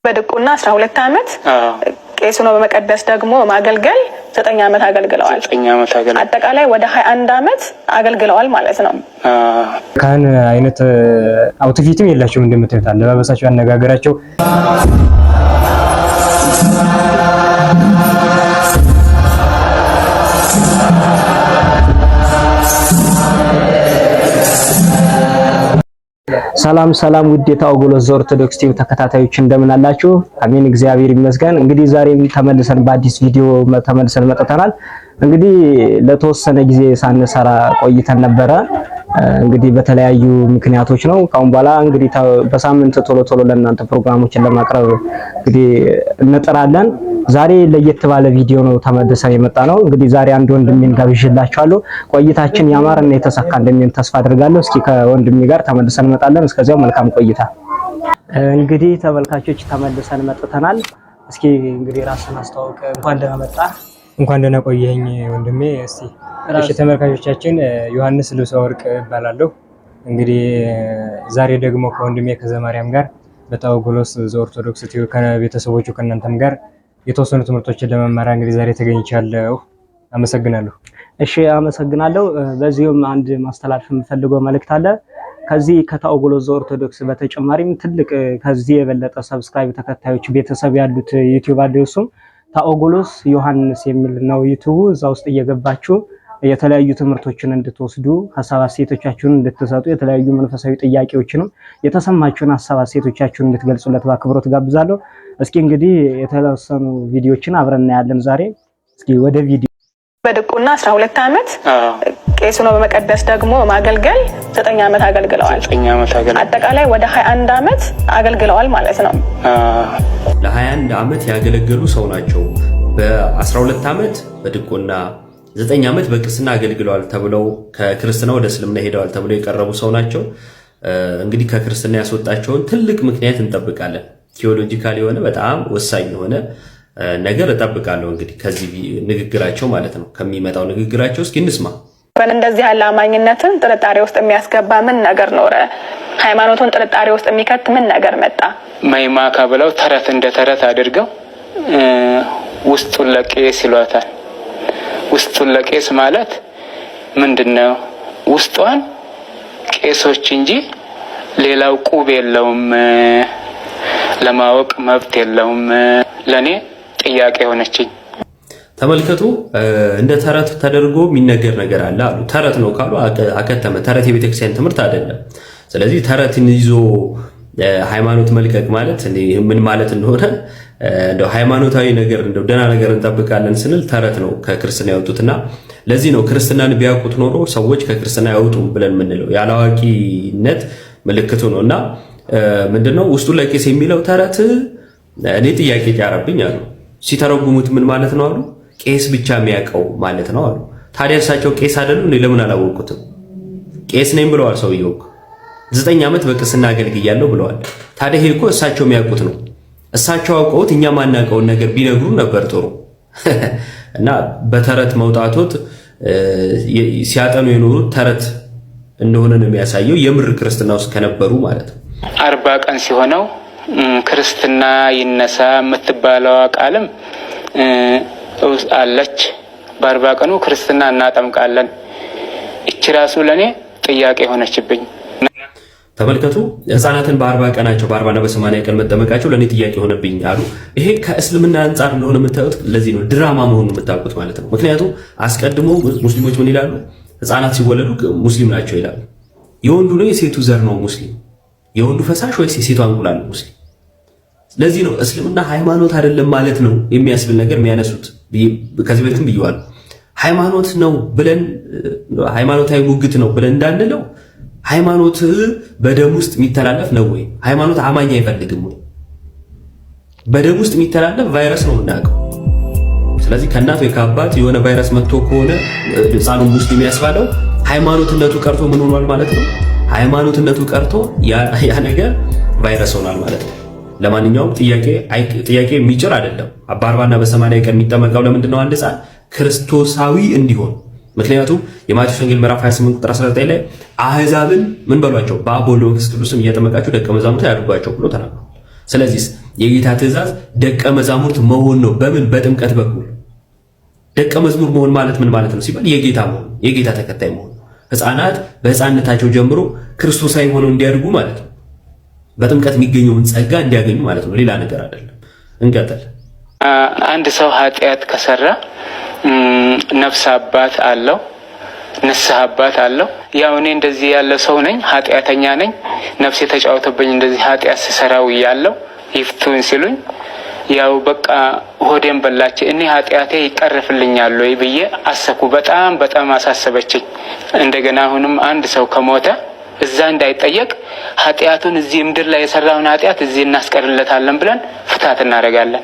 በድቁና 12 ዓመት ቄስ ሆኖ በመቀደስ ደግሞ ማገልገል 9 ዓመት አገልግለዋል። አጠቃላይ ወደ 21 ዓመት አገልግለዋል ማለት ነው። ካህን አይነት አውቶፊትም የላቸውም እንደምታዩት አለባበሳቸው፣ አነጋገራቸው ሰላም ሰላም ውድ የታኦጎሎስ ዘኦርቶዶክስ ቲቪ ተከታታዮች እንደምን አላችሁ? አሜን፣ እግዚአብሔር ይመስገን። እንግዲህ ዛሬም ተመልሰን በአዲስ ቪዲዮ ተመልሰን መጥተናል። እንግዲህ ለተወሰነ ጊዜ ሳንሰራ ቆይተን ነበረ። እንግዲህ በተለያዩ ምክንያቶች ነው። ካሁን በኋላ እንግዲህ በሳምንት ቶሎ ለእናንተ ፕሮግራሞችን ለማቅረብ እንግዲህ እንጥራለን። ዛሬ ለየት ባለ ቪዲዮ ነው ተመልሰን የመጣ ነው። እንግዲህ ዛሬ አንድ ወንድሜን ጋብዤላችኋለሁ። ቆይታችን ያማረና የተሳካ እንደሚሆን ተስፋ አድርጋለሁ። እስኪ ከወንድሜ ጋር ተመልሰን እንመጣለን። እስከዚያው መልካም ቆይታ። እንግዲህ ተመልካቾች ተመልሰን መጥተናል። እስኪ እንግዲህ ራስን አስተዋውቅ። እንኳን ደህና መጣ። እንኳን ደህና ቆየኝ ወንድሜ። እስቲ እሺ ተመልካቾቻችን፣ ዮሐንስ ልብሰ ወርቅ እባላለሁ። እንግዲህ ዛሬ ደግሞ ከወንድሜ ከዘማርያም ጋር በታኦጎሎስ ዘኦርቶዶክስ ቲቪ ከቤተሰቦቹ ከእናንተም ጋር የተወሰኑ ትምህርቶችን ለመማር እንግዲህ ዛሬ ተገኝቻለሁ። አመሰግናለሁ። እሺ አመሰግናለሁ። በዚህም አንድ ማስተላለፍ የምፈልገው መልእክት አለ። ከዚህ ከታኦጎሎስ ዘኦርቶዶክስ በተጨማሪም ትልቅ ከዚህ የበለጠ ሰብስክራይብ ተከታዮች ቤተሰብ ያሉት ዩቲዩብ አለ። እሱም ታኦጎሎስ ዮሐንስ የሚል ነው ዩቲዩቡ። እዛ ውስጥ እየገባችሁ የተለያዩ ትምህርቶችን እንድትወስዱ ሐሳብ አስተያየቶቻችሁን እንድትሰጡ የተለያዩ መንፈሳዊ ጥያቄዎችንም የተሰማችሁን ሐሳብ አስተያየቶቻችሁን እንድትገልጹለት በአክብሮት ጋብዛለሁ። እስኪ እንግዲህ የተወሰኑ ቪዲዮችን አብረን እናያለን ዛሬ። እስኪ ወደ ቪዲዮ። በድቁና 12 ዓመት ቄስ ሆኖ በመቀደስ ደግሞ ማገልገል 9 ዓመት አገልግለዋል። አጠቃላይ ወደ 21 ዓመት አገልግለዋል ማለት ነው። ለ21 ዓመት ያገለገሉ ሰው ናቸው። በ12 ዓመት በድቁና 9 ዓመት በቅስና አገልግለዋል ተብለው ከክርስትና ወደ እስልምና ሄደዋል ተብለው የቀረቡ ሰው ናቸው። እንግዲህ ከክርስትና ያስወጣቸውን ትልቅ ምክንያት እንጠብቃለን። ቲዮሎጂካል የሆነ በጣም ወሳኝ የሆነ ነገር እጠብቃለሁ። እንግዲህ ከዚህ ንግግራቸው ማለት ነው ከሚመጣው ንግግራቸው እስኪ እንስማ። እንደዚህ ያለ አማኝነትን ጥርጣሬ ውስጥ የሚያስገባ ምን ነገር ኖረ? ሃይማኖቱን ጥርጣሬ ውስጥ የሚከት ምን ነገር መጣ? ማይማካ ብለው ተረት እንደ ተረት አድርገው ውስጡን ለቄስ ይሏታል። ውስጡን ለቄስ ማለት ምንድነው? ውስጧን ቄሶች እንጂ ሌላው ቁብ የለውም፣ ለማወቅ መብት የለውም። ለኔ ጥያቄ ሆነችኝ። ተመልከቱ፣ እንደ ተረት ተደርጎ የሚነገር ነገር አለ አሉ። ተረት ነው ካሉ አከተመ። ተረት የቤተክርስቲያን ትምህርት አይደለም። ስለዚህ ተረትን ይዞ ሃይማኖት መልቀቅ ማለት ምን ማለት እንደሆነ እንደው ሃይማኖታዊ ነገር እንደው ደህና ነገር እንጠብቃለን ስንል ተረት ነው ከክርስትና ያወጡትና ለዚህ ነው ክርስትናን ቢያውቁት ኖሮ ሰዎች ከክርስትና ያወጡም ብለን የምንለው ያላዋቂነት ምልክቱ ነውና ምንድነው ውስጡ ለቄስ የሚለው ተረት እኔ ጥያቄ ያረብኝ አሉ። ሲተረጉሙት ምን ማለት ነው አሉ? ቄስ ብቻ የሚያውቀው ማለት ነው አሉ። ታዲያ እሳቸው ቄስ አይደሉ? እኔ ለምን አላወቁትም? ቄስ ነኝ ብለዋል ሰውየው። 9 ዓመት በቅስና አገልግያለሁ ብለዋል። ታዲያ ይሄ እኮ እሳቸው የሚያውቁት ነው። እሳቸው አውቀውት እኛ ማናውቀውን ነገር ቢነግሩ ነበር ጥሩ። እና በተረት መውጣቶት ሲያጠኑ የኖሩት ተረት እንደሆነ ነው የሚያሳየው። የምር ክርስትና ውስጥ ከነበሩ ማለት ነው። 40 ቀን ሲሆነው ክርስትና ይነሳ የምትባለው ቃልም አለች። በ40 ቀኑ ክርስትና እናጠምቃለን። እቺ ራሱ ለኔ ጥያቄ ሆነችብኝ። ተመልከቱ፣ ህፃናትን በ40 ቀናቸው በ40ና በ80 ቀን መጠመቃቸው ለኔ ጥያቄ ሆነብኝ አሉ። ይሄ ከእስልምና አንጻር እንደሆነ የምታዩት ለዚህ ነው ድራማ መሆኑን የምታውቁት ማለት ነው። ምክንያቱም አስቀድሞ ሙስሊሞች ምን ይላሉ? ህፃናት ሲወለዱ ሙስሊም ናቸው ይላሉ። የወንዱ ነው የሴቱ ዘር ነው ሙስሊም? የወንዱ ፈሳሽ ወይስ የሴቷ እንቁላል ነው ሙስሊም? ለዚህ ነው እስልምና ሃይማኖት አይደለም ማለት ነው የሚያስብል ነገር የሚያነሱት። ከዚህ በፊትም ብየዋለሁ። ሃይማኖት ነው ብለን ሃይማኖታዊ ሙግት ነው ብለን እንዳንለው ሃይማኖት በደም ውስጥ የሚተላለፍ ነው ወይ? ሃይማኖት አማኝ አይፈልግም ወይ? በደም ውስጥ የሚተላለፍ ቫይረስ ነው የምናውቀው። ስለዚህ ከእናት ወይ ከአባት የሆነ ቫይረስ መጥቶ ከሆነ ህፃኑ ሙስሊም ያስባለው ሃይማኖትነቱ ቀርቶ ምን ሆኗል ማለት ነው? ሃይማኖትነቱ ቀርቶ ያ ነገር ቫይረስ ሆኗል ማለት ነው። ለማንኛውም ጥያቄ የሚጭር አይደለም። በ40ና በ80 ቀን የሚጠመቀው ለምንድን ነው? አንድ ህፃን ክርስቶሳዊ እንዲሆን። ምክንያቱም የማቴዎስ ወንጌል ምዕራፍ 28 ቁጥር 19 ላይ አህዛብን ምን በሏቸው? በአብ በወልድ በመንፈስ ቅዱስም እያጠመቃችሁ ደቀ መዛሙርት ያድርጓቸው ብሎ ተናግሯል። ስለዚህ የጌታ ትእዛዝ ደቀ መዛሙርት መሆን ነው። በምን? በጥምቀት በኩል ደቀ መዝሙር መሆን ማለት ምን ማለት ነው ሲባል የጌታ መሆን፣ የጌታ ተከታይ መሆን። ሕፃናት በሕፃንነታቸው ጀምሮ ክርስቶሳዊ ሆነው እንዲያድጉ ማለት ነው። በጥምቀት የሚገኘውን ጸጋ እንዲያገኙ ማለት ነው። ሌላ ነገር አይደለም። እንቀጥል። አንድ ሰው ኃጢአት ከሰራ ነፍስ አባት አለው፣ ንስሐ አባት አለው። ያው እኔ እንደዚህ ያለ ሰው ነኝ፣ ኃጢአተኛ ነኝ፣ ነፍሴ ተጫውቶብኝ እንደዚህ ኃጢአት ስሰራው እያለው ይፍቱን ሲሉኝ ያው በቃ ሆዴን በላች። እኔ ኃጢአቴ ይቀርፍልኛል ወይ ብዬ አሰብኩ። በጣም አሳሰበችኝ። እንደገና አሁንም አንድ ሰው ከሞተ እዛ እንዳይጠየቅ ኃጢአቱን እዚህ ምድር ላይ የሰራውን ኃጢአት እዚህ እናስቀርለታለን ብለን ፍታት እናደርጋለን።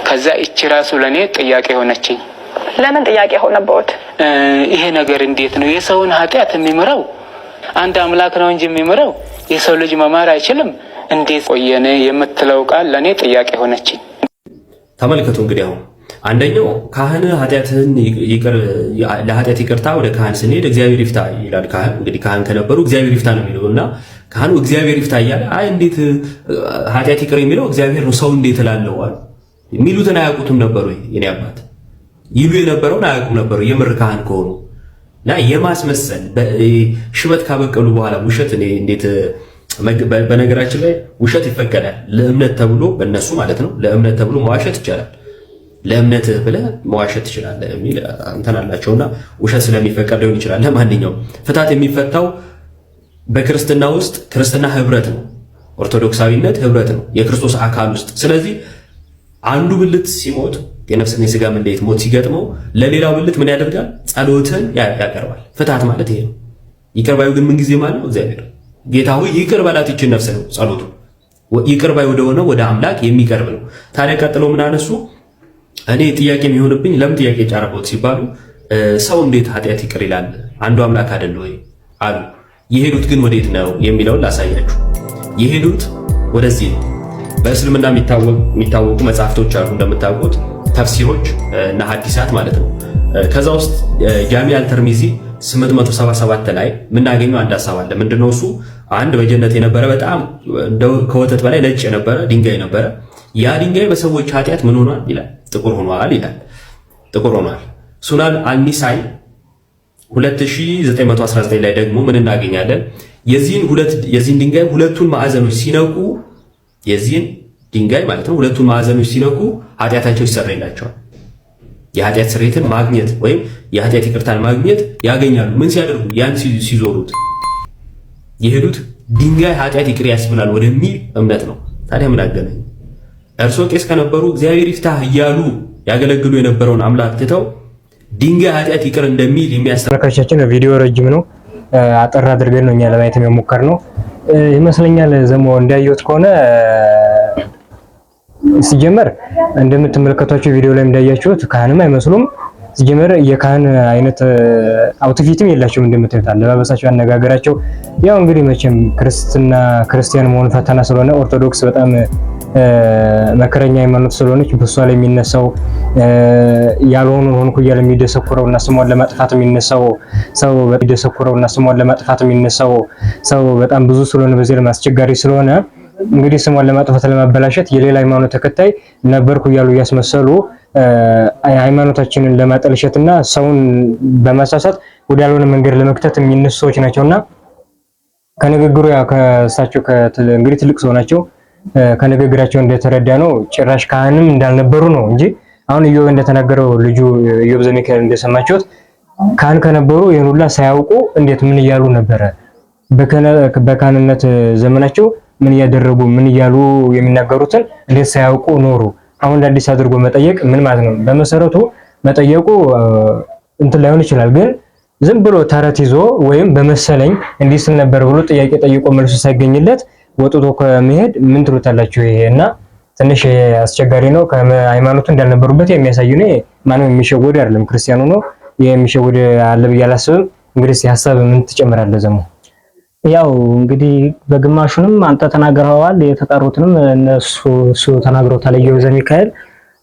ከዛ እቺ ራሱ ለኔ ጥያቄ ሆነችኝ። ለምን ጥያቄ ሆነበት? ይሄ ነገር እንዴት ነው የሰውን ኃጢአት የሚምረው? አንድ አምላክ ነው እንጂ የሚምረው የሰው ልጅ መማር አይችልም። እንዴት ቆየነ የምትለው ቃል ለኔ ጥያቄ ሆነችኝ። ተመልከቱ እንግዲህ አሁን አንደኛው ካህን ኃጢአትን ለኃጢአት ይቅርታ ወደ ካህን ስንሄድ እግዚአብሔር ይፍታ ይላል። ካህን እንግዲህ ካህን ከነበሩ እግዚአብሔር ይፍታ ነው የሚለውና ካህኑ እግዚአብሔር ይፍታ እያለ አይ እንዴት ኃጢአት ይቅር የሚለው እግዚአብሔር ነው ሰው እንዴት እላለሁ አሉ። የሚሉትን አያውቁትም ነበሩ። የኔ አባት ይሉ የነበረውን አያውቁም ነበሩ የምር ካህን ከሆኑ እና የማስመሰል ሽበት ካበቀሉ በኋላ ውሸት እኔ እንዴት በነገራችን ላይ ውሸት ይፈቀዳል ለእምነት ተብሎ በእነሱ ማለት ነው። ለእምነት ተብሎ መዋሸት ይቻላል። ለእምነት ብለህ መዋሸት ትችላለህ የሚል እንትን አላቸውና ውሸት ስለሚፈቀድ ሊሆን ይችላል። ለማንኛውም ፍታት የሚፈታው በክርስትና ውስጥ ክርስትና ህብረት ነው። ኦርቶዶክሳዊነት ህብረት ነው የክርስቶስ አካል ውስጥ። ስለዚህ አንዱ ብልት ሲሞት የነፍስና የሥጋ መለየት ሞት ሲገጥመው ለሌላው ብልት ምን ያደርጋል? ጸሎትን ያቀርባል። ፍታት ማለት ይሄ ነው። ይቅር ባዩ ግን ምን ጊዜ ማለት ነው? እግዚአብሔር ጌታ ሆይ ይቅር በላት ይችን ነፍስ ነው ጸሎቱ። ይቅር ባዩ ወደሆነ ወደ አምላክ የሚቀርብ ነው። ታዲያ ቀጥሎ ምን አነሱ? እኔ ጥያቄ የሚሆንብኝ ለምን ጥያቄ ጫረቦት ሲባሉ ሰው እንዴት ኃጢአት ይቅር ይላል? አንዱ አምላክ አይደል ወይ አሉ። የሄዱት ግን ወዴት ነው የሚለውን ላሳያችሁ። የሄዱት ወደዚህ ነው። በእስልምና የሚታወቁ መጽሐፍቶች አሉ እንደምታውቁት ተፍሲሮች እና ሐዲሳት ማለት ነው። ከዛ ውስጥ ጃሚ አልተርሚዚ 877 ላይ የምናገኘው አንድ ሐሳብ አለ። ምንድነው እሱ? አንድ በጀነት የነበረ በጣም ከወተት በላይ ነጭ የነበረ ድንጋይ ነበረ። ያ ድንጋይ በሰዎች ኃጢአት ምን ሆኗል ይላል? ጥቁር ሆኗል ይላል። ጥቁር ሆኗል። ሱናን አልኒሳይ 2919 ላይ ደግሞ ምን እናገኛለን? የዚህን ድንጋይ ሁለቱን ማዕዘኖች ሲነቁ የዚህን ድንጋይ ማለት ነው ሁለቱን ማዕዘኖች ሲነቁ ኃጢአታቸው ይሰረይላቸዋል። የኃጢአት ስርየትን ማግኘት ወይም የኃጢአት ይቅርታን ማግኘት ያገኛሉ። ምን ሲያደርጉ? ያን ሲዞሩት የሄዱት ድንጋይ ኃጢአት ይቅር ያስብላል ወደሚል እምነት ነው። ታዲያ ምን አገናኝ? እርሶ ቄስ ከነበሩ እግዚአብሔር ይፍታህ እያሉ ያገለግሉ የነበረውን አምላክ ትተው ድንጋይ ኃጢአት ይቅር እንደሚል የሚያስተምራካችን ቪዲዮ ረጅም ነው። አጠር አድርገን ነው እኛ ለማየት የሞከርነው ይመስለኛል። ዘሞ እንዳየሁት ከሆነ ሲጀመር እንደምትመለከቷቸው ቪዲዮ ላይ እንዳያችሁት ካህንም አይመስሉም። ሲጀመር የካህን አይነት አውትፊትም የላቸውም። እንደምታዩት አለባበሳቸው፣ አነጋገራቸው ያው እንግዲህ መቼም ክርስቲያን መሆን ፈተና ስለሆነ ኦርቶዶክስ በጣም መከረኛ ሃይማኖት ስለሆነች በሷ ላይ የሚነሳው ያልሆኑ ሆንኩ እያለ የሚደሰኩረውና ስሟን ለማጥፋት የሚነሳው ሰው በጣም ብዙ ስለሆነ በዚህ ላይ አስቸጋሪ ስለሆነ እንግዲህ ስሟን ለማጥፋት ለማበላሸት የሌላ ሃይማኖት ተከታይ ነበርኩ እያሉ እያስመሰሉ ሃይማኖታችንን ለማጠልሸትና ሰውን በማሳሳት ወደ ያልሆነ መንገድ ለመክተት የሚነሱ ሰዎች ናቸውና ከንግግሩ ከእሳቸው እንግዲህ ትልቅ ሰው ናቸው። ከንግግራቸው እንደተረዳ ነው ጭራሽ ካህንም እንዳልነበሩ ነው እንጂ አሁን ኢዮብ እንደተናገረው ልጁ ኢዮብ ዘሚካኤል እንደሰማችሁት ካህን ከነበሩ ይሄን ሁላ ሳያውቁ እንዴት ምን እያሉ ነበረ? በካህንነት ዘመናቸው ምን እያደረጉ ምን እያሉ የሚናገሩትን እንዴት ሳያውቁ ኖሩ? አሁን አዲስ አድርጎ መጠየቅ ምን ማለት ነው? በመሰረቱ መጠየቁ እንትን ላይሆን ይችላል፣ ግን ዝም ብሎ ተረት ይዞ ወይም በመሰለኝ እንዲህ ስል ነበር ብሎ ጥያቄ ጠይቆ መልሱ ሳይገኝለት ወጥቶ ከመሄድ ምን ትሉታላችሁ? ይሄ እና ትንሽ አስቸጋሪ ነው። ከሃይማኖቱ እንዳልነበሩበት የሚያሳይ ነው። ማንም የሚሸወድ አይደለም። ክርስቲያኑ ነው የሚሸወድ አለ ብዬ አላስብም። እንግዲህ ሐሳብ ምን ትጨምራለህ ዘሙ? ያው እንግዲህ በግማሹንም አንተ ተናግረዋል፣ የተቀሩትንም እሱ ተናግሮታል ኢዮብ ዘሚካኤል።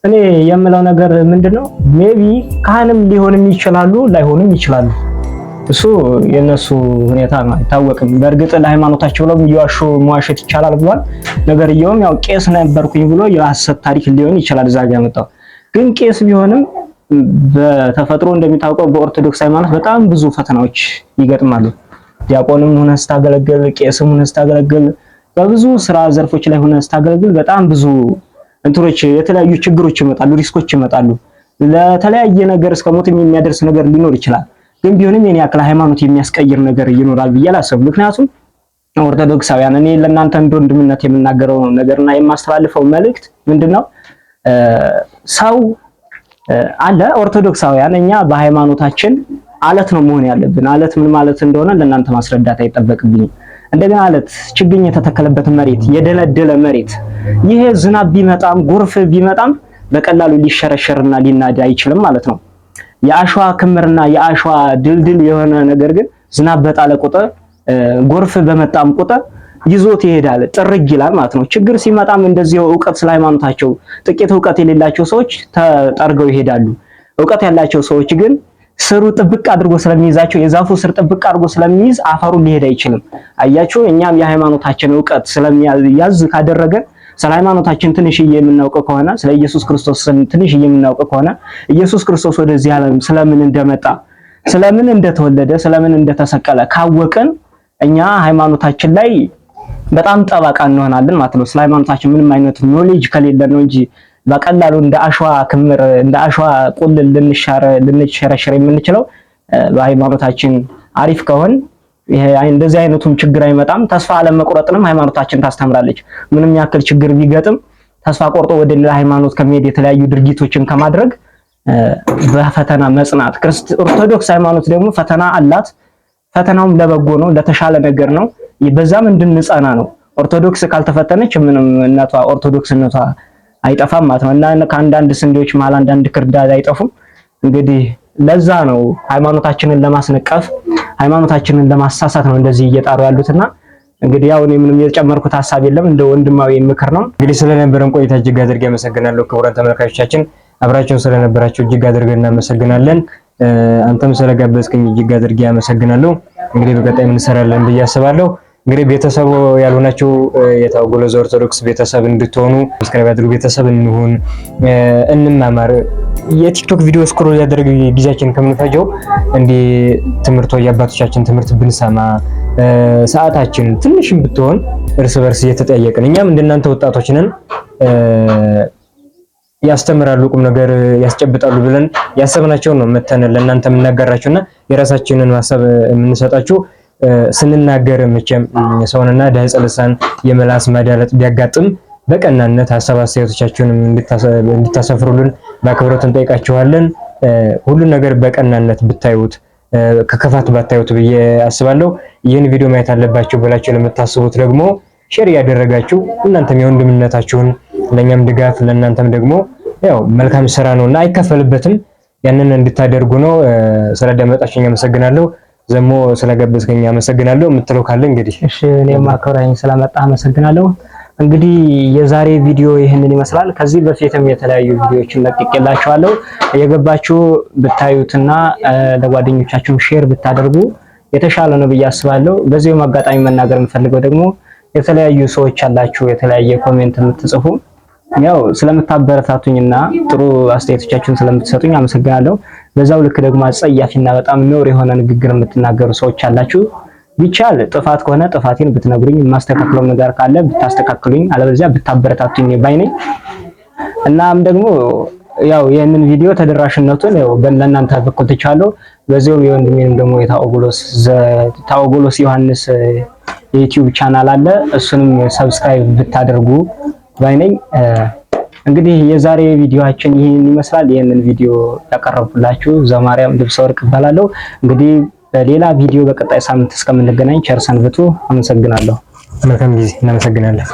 እኔ የምለው ነገር ምንድነው ሜቢ ካህንም ሊሆንም ይችላሉ ላይሆንም ይችላሉ። እሱ የነሱ ሁኔታ ነው አይታወቅም። በእርግጥ ለሃይማኖታቸው ብለው እየዋሹ መዋሸት ይቻላል ብሏል። ነገርየውም ያው ቄስ ነበርኩኝ ብሎ የሐሰት ታሪክ ሊሆን ይችላል እዛ ጋር መጣው። ግን ቄስ ቢሆንም በተፈጥሮ እንደሚታወቀው በኦርቶዶክስ ሃይማኖት በጣም ብዙ ፈተናዎች ይገጥማሉ። ዲያቆንም ሆነህ ስታገለግል፣ ቄስም ሆነህ ስታገለግል፣ በብዙ ስራ ዘርፎች ላይ ሆነህ ስታገለግል በጣም ብዙ እንትሮች የተለያዩ ችግሮች ይመጣሉ፣ ሪስኮች ይመጣሉ። ለተለያየ ነገር እስከ ሞት የሚያደርስ ነገር ሊኖር ይችላል። ግን ቢሆንም የኔ ያክል ሃይማኖት የሚያስቀይር ነገር ይኖራል ብዬ አላስብም። ምክንያቱም ኦርቶዶክሳውያን እኔ ለእናንተ እንደ ወንድምነት የምናገረው ነገርና የማስተላልፈው መልእክት ምንድነው? ሰው አለ ኦርቶዶክሳውያን እኛ በሃይማኖታችን አለት ነው መሆን ያለብን። አለት ምን ማለት እንደሆነ ለእናንተ ማስረዳት አይጠበቅብኝም። እንደገና አለት ችግኝ የተተከለበት መሬት፣ የደለደለ መሬት፣ ይሄ ዝናብ ቢመጣም ጎርፍ ቢመጣም በቀላሉ ሊሸረሸርና ሊናድ አይችልም ማለት ነው። የአሸዋ ክምርና የአሸዋ ድልድል የሆነ ነገር ግን ዝናብ በጣለ ቁጥር ጎርፍ በመጣም ቁጥር ይዞት ይሄዳል፣ ጥርግ ይላል ማለት ነው። ችግር ሲመጣም እንደዚህ ዕውቀት ስለ ሃይማኖታቸው ጥቂት ዕውቀት የሌላቸው ሰዎች ተጠርገው ይሄዳሉ። ዕውቀት ያላቸው ሰዎች ግን ስሩ ጥብቅ አድርጎ ስለሚይዛቸው የዛፉ ስር ጥብቅ አድርጎ ስለሚይዝ አፈሩ ሊሄድ አይችልም። አያችሁ፣ እኛም የሃይማኖታችን ዕውቀት ስለሚያዝ ካደረገን ስለ ሃይማኖታችን ትንሽዬ የምናውቀው ከሆነ ስለ ኢየሱስ ክርስቶስ ትንሽዬ የምናውቀው ከሆነ ኢየሱስ ክርስቶስ ወደዚህ ዓለም ስለምን እንደመጣ፣ ስለምን እንደተወለደ፣ ስለምን እንደተሰቀለ ካወቅን እኛ ሃይማኖታችን ላይ በጣም ጠበቃ እንሆናለን ማለት ነው። ስለ ሃይማኖታችን ምንም አይነት ኖሌጅ ከሌለ ነው እንጂ በቀላሉ እንደ አሸዋ ክምር እንደ አሸዋ ቁልል ልንሸረሸር የምንችለው በሃይማኖታችን አሪፍ ከሆን ይሄ እንደዚህ አይነቱም ችግር አይመጣም። ተስፋ አለመቁረጥንም ሃይማኖታችን ታስተምራለች። ምንም ያክል ችግር ቢገጥም ተስፋ ቆርጦ ወደ ሌላ ሃይማኖት ከመሄድ የተለያዩ ድርጊቶችን ከማድረግ በፈተና መጽናት። ኦርቶዶክስ ሃይማኖት ደግሞ ፈተና አላት። ፈተናውም ለበጎ ነው፣ ለተሻለ ነገር ነው። በዛም እንድንጸና ነው። ኦርቶዶክስ ካልተፈተነች ምንም እናቷ ኦርቶዶክስነቷ አይጠፋም ማለት ነው። እና ከአንዳንድ ስንዴዎች መሃል አንዳንድ ክርዳድ አይጠፉም። እንግዲህ ለዛ ነው ሃይማኖታችንን ለማስነቀፍ ሃይማኖታችንን ለማሳሳት ነው እንደዚህ እየጣሩ ያሉትና እንግዲህ ያው እኔ ምንም የጨመርኩት ሐሳብ የለም፣ እንደ ወንድማዊ ምክር ነው። እንግዲህ ስለነበረን ቆይታ እጅግ አድርጌ አመሰግናለሁ። ክቡራን ተመልካቾቻችን አብራችሁን ስለነበራችሁ እጅግ አድርገን እናመሰግናለን። አንተም ስለጋበዝከኝ እጅግ አድርጌ አመሰግናለሁ። እንግዲህ በቀጣይ ምን እንሰራለን ብዬ አስባለሁ። እንግዲህ ቤተሰቡ ያልሆናችሁ የታወቁ ኦርቶዶክስ ቤተሰብ እንድትሆኑ ሰብስክራይብ አድርጉ። ቤተሰብ እንሁን፣ እንማማር። የቲክቶክ ቪዲዮ ስክሮል ያደረገ ጊዜያችን ከምንፈጀው እንዲህ ትምህርቶ የአባቶቻችን ትምህርት ብንሰማ ሰዓታችን ትንሽም ብትሆን እርስ በርስ እየተጠያየቅን እኛም እንደናንተ ወጣቶች ነን ያስተምራሉ ቁም ነገር ያስጨብጣሉ ብለን ያሰብናቸውን ነው መተን ለእናንተ የምናጋራችሁና የራሳችንን ሐሳብ የምንሰጣችሁ። ስንናገር መቼም ሰውንና ዳህጸ ልሳን የመላስ ማዳለጥ ቢያጋጥም በቀናነት ሐሳብ አስተያየቶቻችሁንም እንድታሰፍሩልን በአክብሮት እንጠይቃችኋለን። ሁሉን ነገር በቀናነት ብታዩት ከከፋት ባታዩት ብዬ አስባለሁ። ይህን ቪዲዮ ማየት አለባችሁ ብላችሁ ለምታስቡት ደግሞ ሼር ያደረጋችሁ እናንተም የወንድምነታችሁን ለኛም ድጋፍ ለእናንተም ደግሞ ያው መልካም ስራ ነውና አይከፈልበትም። ያንን እንድታደርጉ ነው። ስለደመጣችሁኝ አመሰግናለሁ። ዘሞ ስለጋበዝከኝ አመሰግናለሁ። የምትለው ካለ እንግዲህ። እሺ እኔም አክብራኝ ስለመጣ አመሰግናለሁ። እንግዲህ የዛሬ ቪዲዮ ይህንን ይመስላል። ከዚህ በፊትም የተለያዩ ቪዲዮዎችን ለቅቄላችኋለሁ። የገባችሁ ብታዩትና ለጓደኞቻችሁ ሼር ብታደርጉ የተሻለ ነው ብዬ አስባለሁ። በዚህም አጋጣሚ መናገር የምፈልገው ደግሞ የተለያዩ ሰዎች አላችሁ የተለያየ ኮሜንት የምትጽፉ ያው ስለምታበረታቱኝና ጥሩ አስተያየቶቻችሁን ስለምትሰጡኝ አመሰግናለሁ። በዛው ልክ ደግሞ አጸያፊና በጣም ነውር የሆነ ንግግር የምትናገሩ ሰዎች አላችሁ። ቢቻል ጥፋት ከሆነ ጥፋቴን ብትነግሩኝ፣ የማስተካክለው ነገር ካለ ብታስተካክሉኝ፣ አለበለዚያ ብታበረታቱኝ ባይ ነኝ። እናም ደግሞ ያው ይህንን ቪዲዮ ተደራሽነቱን ያው ለእናንተ በኩል ትቻለሁ። በዚያው የወንድሜንም ደግሞ ታኦጎሎስ ዮሐንስ የዩቲዩብ ቻናል አለ፣ እሱንም ሰብስክራይብ ብታደርጉ ባይ ነኝ። እንግዲህ የዛሬ ቪዲዮአችን ይህን ይመስላል። ይህንን ቪዲዮ ያቀረብኩላችሁ ዘማርያም ልብሰ ወርቅ እባላለሁ። እንግዲህ በሌላ ቪዲዮ በቀጣይ ሳምንት እስከምንገናኝ ቸር ሰንብቱ። አመሰግናለሁ። መልካም ጊዜ። እናመሰግናለን።